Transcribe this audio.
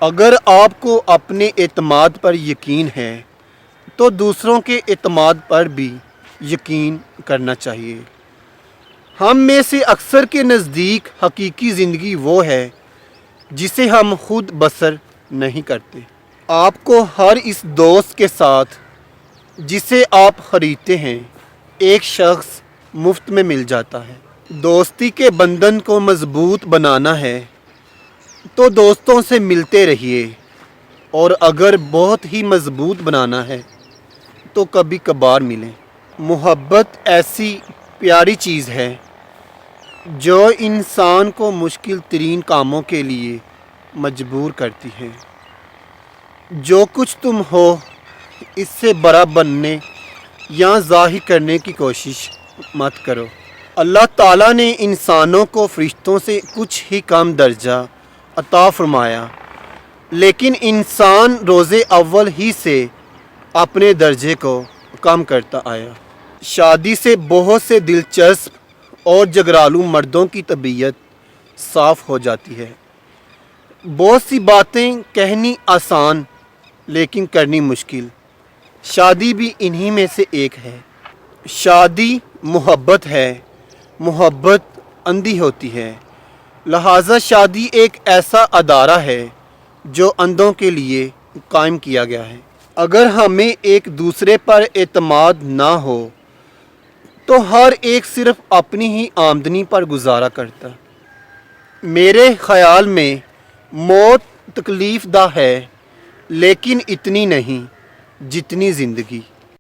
اگر آپ کو اپنے اعتماد پر یقین ہے تو دوسروں کے اعتماد پر بھی یقین کرنا چاہیے۔ ہم میں سے اکثر کے نزدیک حقیقی زندگی وہ ہے جسے ہم خود بسر نہیں کرتے۔ آپ کو ہر اس دوست کے ساتھ جسے آپ خریدتے ہیں ایک شخص مفت میں مل جاتا ہے۔ دوستی کے بندھن کو مضبوط بنانا ہے تو دوستوں سے ملتے رہیے، اور اگر بہت ہی مضبوط بنانا ہے تو کبھی کبھار ملیں۔ محبت ایسی پیاری چیز ہے جو انسان کو مشکل ترین کاموں کے لیے مجبور کرتی ہے۔ جو کچھ تم ہو اس سے بڑا بننے یا ظاہر کرنے کی کوشش مت کرو۔ اللہ تعالیٰ نے انسانوں کو فرشتوں سے کچھ ہی کم درجہ عطا فرمایا، لیکن انسان روز اول ہی سے اپنے درجے کو کم کرتا آیا۔ شادی سے بہت سے دلچسپ اور جگرالو مردوں کی طبیعت صاف ہو جاتی ہے۔ بہت سی باتیں کہنی آسان لیکن کرنی مشکل، شادی بھی انہی میں سے ایک ہے۔ شادی محبت ہے، محبت اندھی ہوتی ہے، لہٰذا شادی ایک ایسا ادارہ ہے جو اندھوں کے لیے قائم کیا گیا ہے۔ اگر ہمیں ایک دوسرے پر اعتماد نہ ہو تو ہر ایک صرف اپنی ہی آمدنی پر گزارا کرتا۔ میرے خیال میں موت تکلیف دہ ہے، لیکن اتنی نہیں جتنی زندگی۔